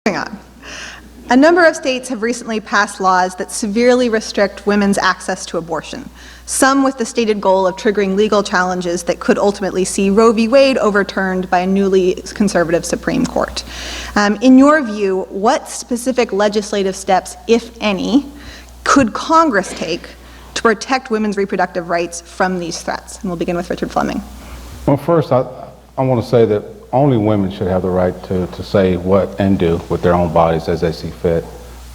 Moving on. A number of states have recently passed laws that severely restrict women's access to abortion, some with the stated goal of triggering legal challenges that could ultimately see Roe v. Wade overturned by a newly conservative Supreme Court. In your view, what specific legislative steps, if any, could Congress take to protect women's reproductive rights from these threats? And we'll begin with Richard Fleming. Well, first, I want to say that only women should have the right to say what and do with their own bodies as they see fit.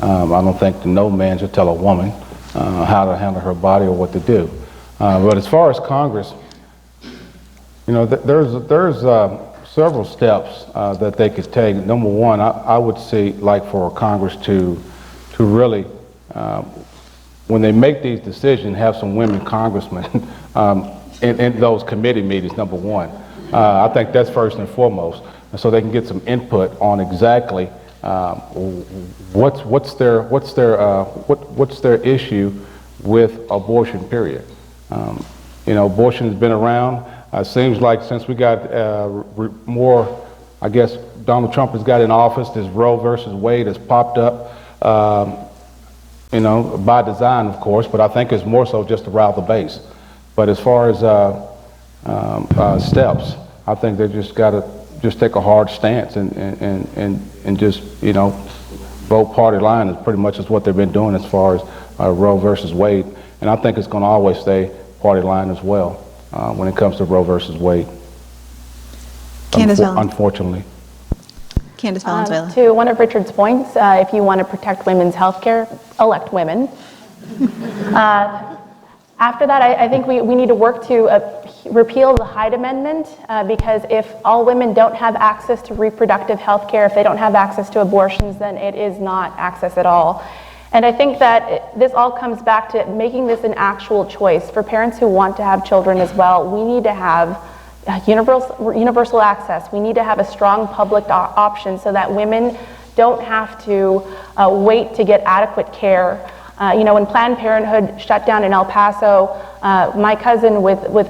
I don't think that no man should tell a woman how to handle her body or what to do. But as far as Congress, you know, there's several steps that they could take. Number one, I would see, like, for Congress to really, when they make these decisions, have some women congressmen in those committee meetings, number one. I think that's first and foremost, and so they can get some input on exactly what's their issue with abortion. Period. You know, abortion has been around. Seems like since we got more, I guess Donald Trump has got in office, this Roe versus Wade has popped up. You know, by design, of course, but I think it's more so just to rile the base. But as far as steps, I think they just got to just take a hard stance and just, you know, vote party line is pretty much is what they've been doing as far as Roe versus Wade. And I think it's going to always stay party line as well when it comes to Roe versus Wade. Unfortunately. Candace Valenzuela. To one of Richard's points, if you want to protect women's health care, elect women. After that, I think we need to work to repeal the Hyde Amendment because if all women don't have access to reproductive health care, if they don't have access to abortions, then it is not access at all. And I think that this all comes back to making this an actual choice. For parents who want to have children as well, we need to have universal access. We need to have a strong public option so that women don't have to wait to get adequate care. You know, when Planned Parenthood shut down in El Paso, my cousin with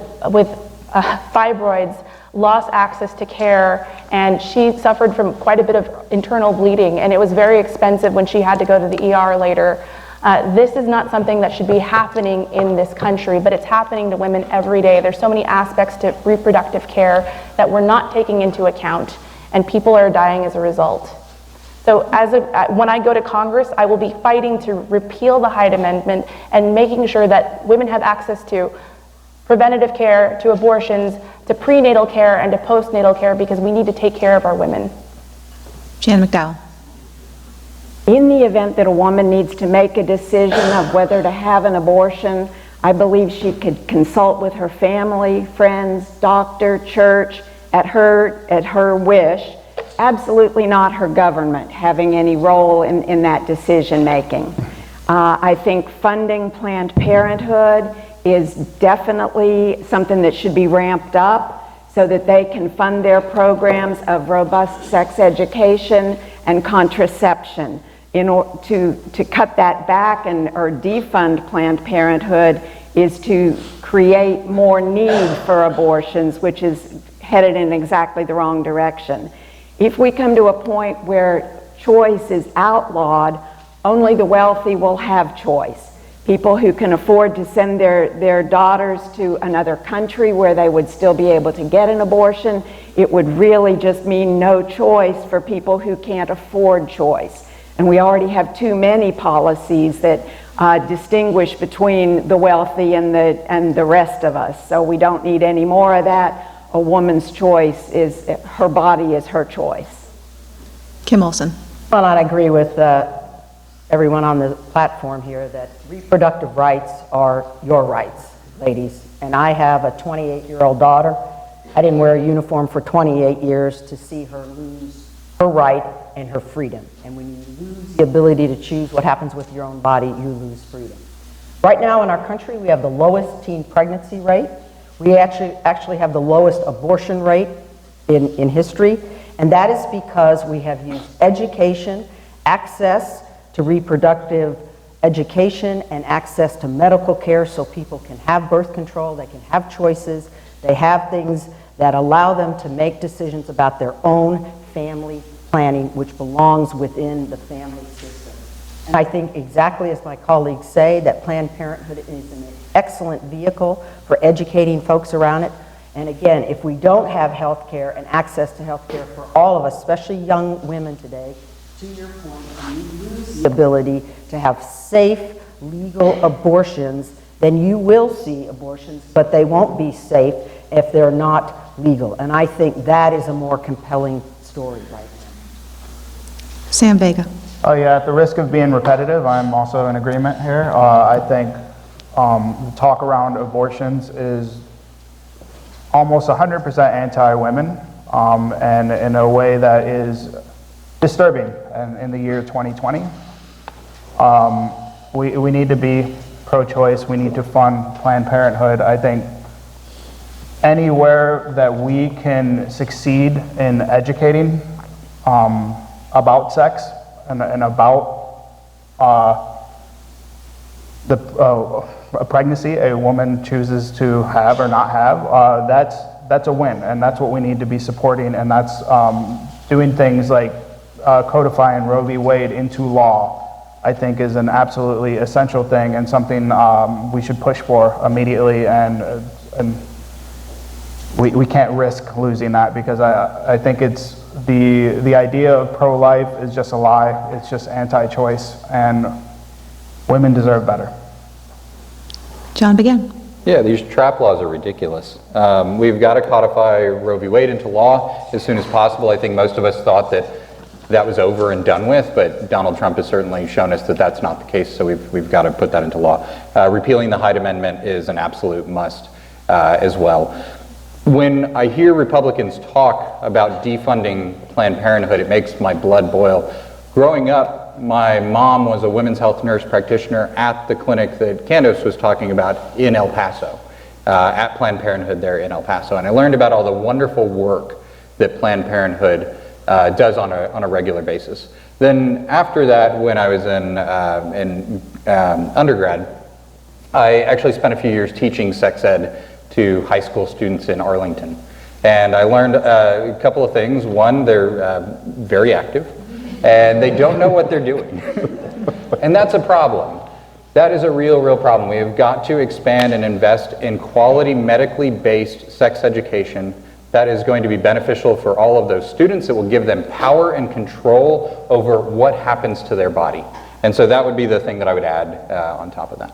fibroids lost access to care, and she suffered from quite a bit of internal bleeding, and it was very expensive when she had to go to the ER later. This is not something that should be happening in this country, but it's happening to women every day. There's so many aspects to reproductive care that we're not taking into account, and people are dying as a result. So when I go to Congress, I will be fighting to repeal the Hyde Amendment and making sure that women have access to preventative care, to abortions, to prenatal care, and to postnatal care, because we need to take care of our women. Jan McDowell. In the event that a woman needs to make a decision of whether to have an abortion, I believe she could consult with her family, friends, doctor, church, at her wish. Absolutely not her government having any role in that decision making. I think funding Planned Parenthood is definitely something that should be ramped up so that they can fund their programs of robust sex education and contraception. To cut that back or defund Planned Parenthood is to create more need for abortions, which is headed in exactly the wrong direction. If we come to a point where choice is outlawed, only the wealthy will have choice. People who can afford to send their daughters to another country where they would still be able to get an abortion, it would really just mean no choice for people who can't afford choice. And we already have too many policies that distinguish between the wealthy and the rest of us. So we don't need any more of that. A woman's choice is, her body is her choice. Kim Olson. Well, I agree with everyone on the platform here that reproductive rights are your rights, ladies. And I have a 28-year-old daughter. I didn't wear a uniform for 28 years to see her lose her right and her freedom. And when you lose the ability to choose what happens with your own body, you lose freedom. Right now in our country, we have the lowest teen pregnancy rate. We actually have the lowest abortion rate in history, and that is because we have used education, access to reproductive education, and access to medical care so people can have birth control, they can have choices, they have things that allow them to make decisions about their own family planning, which belongs within the family system. And I think exactly as my colleagues say, that Planned Parenthood is an excellent vehicle for educating folks around it. And again, if we don't have health care and access to health care for all of us, especially young women today, to your point, you lose the ability to have safe, legal abortions, then you will see abortions, but they won't be safe if they're not legal. And I think that is a more compelling story right now. Sam Vega. Oh yeah, at the risk of being repetitive, I'm also in agreement here. I think the talk around abortions is almost 100% anti-women, and in a way that is disturbing in the year 2020. We need to be pro-choice, we need to fund Planned Parenthood. I think anywhere that we can succeed in educating about sex and about a pregnancy a woman chooses to have or not have, that's a win, and that's what we need to be supporting, and that's doing things like codifying Roe v. Wade into law, I think is an absolutely essential thing and something we should push for immediately, and we can't risk losing that, because I think it's the idea of pro-life is just a lie. It's just anti-choice, and women deserve better. John Begin. Yeah, these trap laws are ridiculous. We've got to codify Roe v. Wade into law as soon as possible. I think most of us thought that that was over and done with, but Donald Trump has certainly shown us that that's not the case, so we've got to put that into law. Repealing the Hyde Amendment is an absolute must as well. When I hear Republicans talk about defunding Planned Parenthood, it makes my blood boil. Growing up, my mom was a women's health nurse practitioner at the clinic that Candace was talking about in El Paso, at Planned Parenthood there in El Paso. And I learned about all the wonderful work that Planned Parenthood does on a regular basis. Then after that, when I was in undergrad, I actually spent a few years teaching sex ed to high school students in Arlington. And I learned a couple of things. One, they're very active, and they don't know what they're doing. And that's a problem. That is a real problem. We have got to expand and invest in quality medically based sex education that is going to be beneficial for all of those students. It will give them power and control over what happens to their body. And so that would be the thing that I would add on top of that.